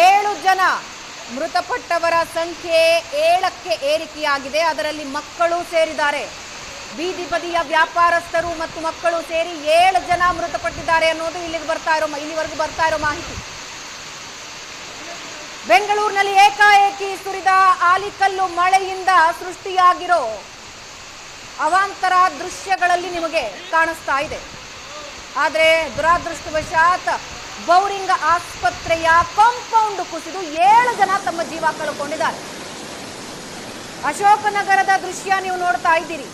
7 ಜನ ಮೃತಪಟ್ಟವರ ಸಂಖ್ಯೆ 7ಕ್ಕೆ ಏರಿಕೆಯಾಗಿದೆ. ಅದರಲ್ಲಿ ಮಕ್ಕಳು ಸೇರಿದ್ದಾರೆ. ಬೀದಿ ಬದಿಯ ವ್ಯಾಪಾರಸ್ಥರು ಮತ್ತು ಮಕ್ಕಳು ಸೇರಿ 7 ಜನ ಮೃತಪಟ್ಟಿದ್ದಾರೆ ಅನ್ನೋದು ಇಲ್ಲಿವರೆಗೂ ಬರ್ತಾ ಇರೋ ಮಾಹಿತಿ. ಬೆಂಗಳೂರಿನಲ್ಲಿ ಏಕಾಏಕಿ ಸುರಿದ ಆಲಿಕಲ್ಲು ಮಳೆಯಿಂದ ಸೃಷ್ಟಿಯಾಗಿರೋ ಅವಾಂತರ ದೃಶ್ಯಗಳಲ್ಲಿ ನಿಮಗೆ ಕಾಣಿಸ್ತಾ ಇದೆ. ಆದರೆ ದುರಾದೃಷ್ಟವಶಾತ್ ಬೌರಿಂಗ್ ಆಸ್ಪತ್ರೆಯ ಕಾಂಪೌಂಡ್ ಕುಸಿದು 7 ಜನ ತಮ್ಮ ಜೀವ ಕಳ್ಕೊಂಡಿದ್ದಾರೆ. ಅಶೋಕನಗರದ ದೃಶ್ಯ ನೀವು ನೋಡ್ತಾ ಇದ್ದೀರಿ.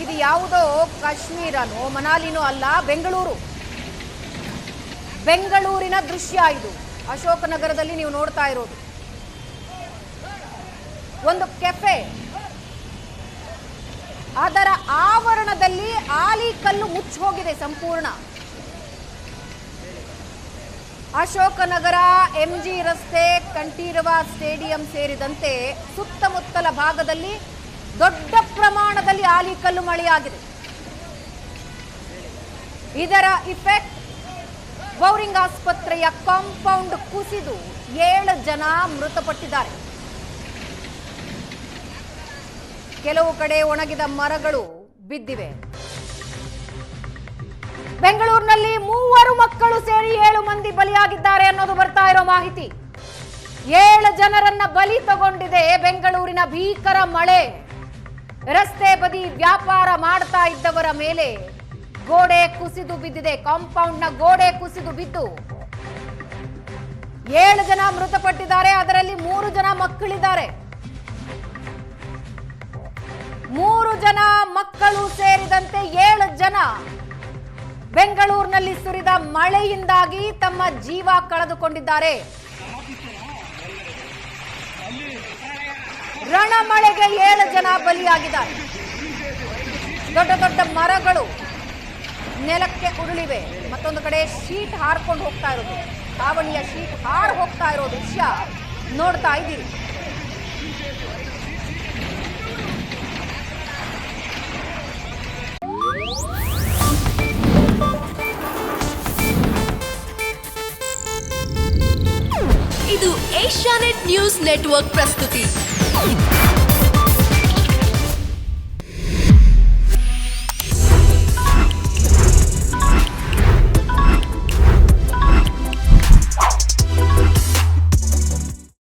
ಇದು ಯಾವುದೋ ಕಾಶ್ಮೀರನೋ ಮನಾಲಿನೋ ಅಲ್ಲ, ಬೆಂಗಳೂರಿನ ದೃಶ್ಯ ಇದು. ಅಶೋಕನಗರದಲ್ಲಿ ನೀವು ನೋಡ್ತಾ ಇರೋದು ಒಂದು ಕೆಫೆ, ಅದರ ಆವರಣದಲ್ಲಿ ಆಲಿಕಲ್ಲು ಮುಚ್ಚೋಗಿದೆ ಸಂಪೂರ್ಣ. ಅಶೋಕನಗರ, ಎಂಜಿ ರಸ್ತೆ, ಕಂಠೀರವ ಸ್ಟೇಡಿಯಂ ಸೇರಿದಂತೆ ಸುತ್ತಮುತ್ತಲ ಭಾಗದಲ್ಲಿ ದೊಡ್ಡ ಪ್ರಮಾಣದಲ್ಲಿ ಆಲಿಕಲ್ಲು ಮಳೆಯಾಗಿದೆ. ಇದರ ಇಫೆಕ್ಟ್ ಬೌರಿಂಗ್ ಆಸ್ಪತ್ರೆಯ ಕಾಂಪೌಂಡ್ ಕುಸಿದು 7 ಜನ ಮೃತಪಟ್ಟಿದ್ದಾರೆ. ಕೆಲವು ಕಡೆ ಒಣಗಿದ ಮರಗಳು ಬಿದ್ದಿವೆ. ಬೆಂಗಳೂರಿನಲ್ಲಿ 3 ಮಕ್ಕಳು ಸೇರಿ 7 ಮಂದಿ ಬಲಿಯಾಗಿದ್ದಾರೆ ಅನ್ನೋದು ಬರ್ತಾ ಇರೋ ಮಾಹಿತಿ. 7 ಜನರನ್ನ ಬಲಿ ತಗೊಂಡಿದೆ ಬೆಂಗಳೂರಿನ ಭೀಕರ ಮಳೆ. ರಸ್ತೆ ಬದಿ ವ್ಯಾಪಾರ ಮಾಡ್ತಾ ಇದ್ದವರ ಮೇಲೆ ಗೋಡೆ ಕುಸಿದು ಬಿದ್ದಿದೆ. ಕಾಂಪೌಂಡ್ನ ಗೋಡೆ ಕುಸಿದು ಬಿದ್ದು 7 ಜನ ಮೃತಪಟ್ಟಿದ್ದಾರೆ. ಅದರಲ್ಲಿ 3 ಜನ ಮಕ್ಕಳಿದ್ದಾರೆ. 3 ಜನ ಮಕ್ಕಳು ಸೇರಿದಂತೆ 7 ಜನ ಬೆಂಗಳೂರಿನಲ್ಲಿ ಸುರಿದ ಮಳೆಯಿಂದಾಗಿ ತಮ್ಮ ಜೀವ ಕಳೆದುಕೊಂಡಿದ್ದಾರೆ. ರಣಮಳೆಗೆ 7 ಜನ ಬಲಿಯಾಗಿದ್ದಾರೆ. ದೊಡ್ಡ ದೊಡ್ಡ ಮರಗಳು ನೆಲಕ್ಕೆ ಉರುಳಿವೆ. ಮತ್ತೊಂದು ಕಡೆ ಶೀಟ್ ಹಾರ್ಕೊಂಡು ಹೋಗ್ತಾ ಇರೋದು, ಛಾವಣಿಯ ಶೀಟ್ ಹಾರ್ ಹೋಗ್ತಾ ಇರೋ ದೃಶ್ಯ ನೋಡ್ತಾ ಇದ್ದೀರಿ. ಇದು ಏಷ್ಯಾನೆಟ್ ನ್ಯೂಸ್ ನೆಟ್ವರ್ಕ್ ಪ್ರಸ್ತುತಿ.